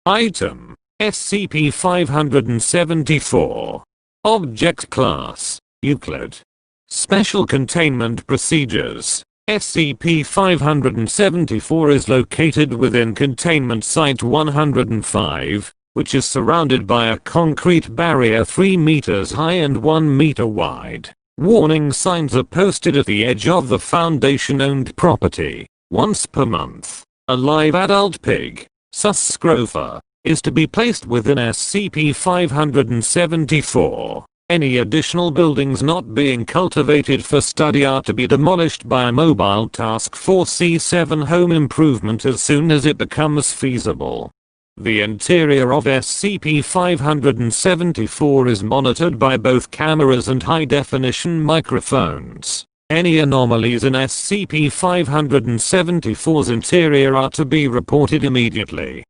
Item: SCP-574. Object Class: Euclid. Special Containment Procedures: SCP-574 is located within Containment Site 105, which is surrounded by a concrete barrier 3 meters high and 1 meter wide. Warning signs are posted at the edge of the Foundation-owned property. Once per month, a live adult pig, sus scrofa, is to be placed within SCP-574. Any additional buildings not being cultivated for study are to be demolished by a mobile Task Force C7 home improvement as soon as it becomes feasible. The interior of SCP-574 is monitored by both cameras and high-definition microphones. Any anomalies in SCP-574's interior are to be reported immediately.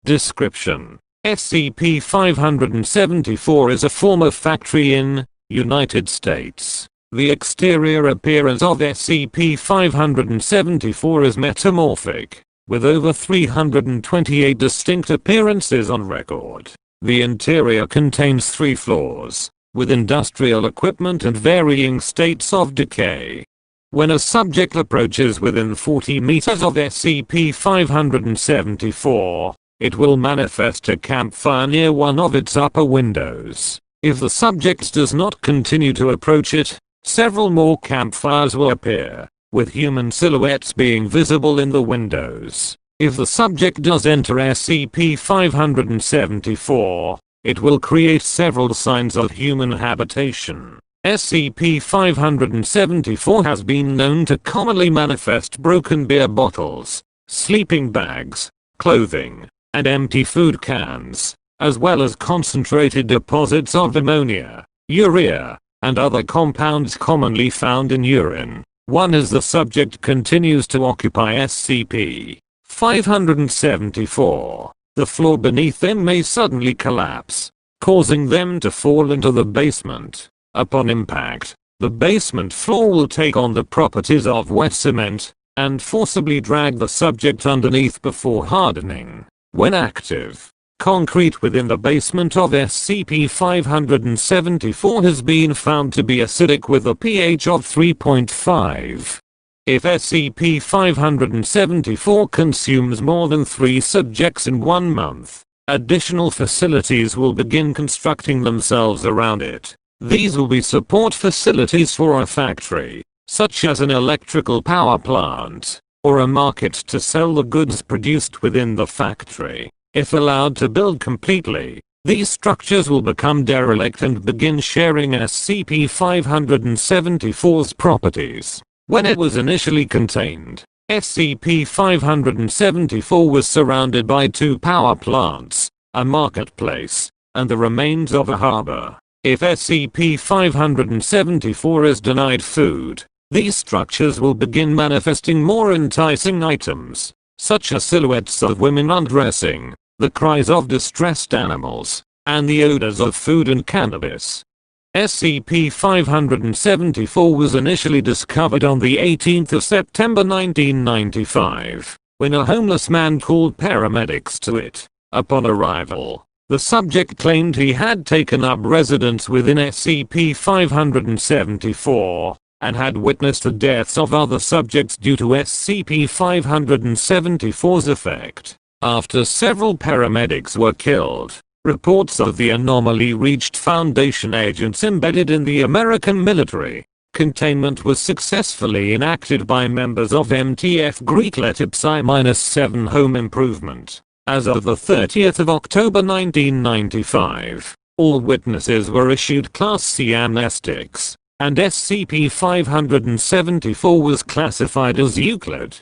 Description: SCP-574 is a former factory in United States. The exterior appearance of SCP-574 is metamorphic, with over 328 distinct appearances on record. The interior contains 3 floors, with industrial equipment and varying states of decay. When a subject approaches within 40 meters of SCP-574, it will manifest a campfire near one of its upper windows. If the subject does not continue to approach it, several more campfires will appear, with human silhouettes being visible in the windows. If the subject does enter SCP-574, it will create several signs of human habitation. SCP-574 has been known to commonly manifest broken beer bottles, sleeping bags, clothing, and empty food cans, as well as concentrated deposits of ammonia, urea, and other compounds commonly found in urine. As the subject continues to occupy SCP-574, the floor beneath them may suddenly collapse, causing them to fall into the basement. Upon impact, the basement floor will take on the properties of wet cement, and forcibly drag the subject underneath before hardening. When active, concrete within the basement of SCP-574 has been found to be acidic with a pH of 3.5. If SCP-574 consumes more than 3 subjects in 1 month, additional facilities will begin constructing themselves around it. These will be support facilities for a factory, such as an electrical power plant, or a market to sell the goods produced within the factory. If allowed to build completely, these structures will become derelict and begin sharing SCP-574's properties. When it was initially contained, SCP-574 was surrounded by 2 power plants, a marketplace, and the remains of a harbor. If SCP-574 is denied food, these structures will begin manifesting more enticing items, such as silhouettes of women undressing, the cries of distressed animals, and the odors of food and cannabis. SCP-574 was initially discovered on the 18th of September 1995, when a homeless man called paramedics to it. Upon arrival, the subject claimed he had taken up residence within SCP-574, and had witnessed the deaths of other subjects due to SCP-574's effect. After several paramedics were killed, reports of the anomaly reached Foundation agents embedded in the American military. Containment was successfully enacted by members of MTF Greek Letter Psi-7 Home Improvement. As of the 30th of October 1995, all witnesses were issued Class C amnestics, and SCP-574 was classified as Euclid.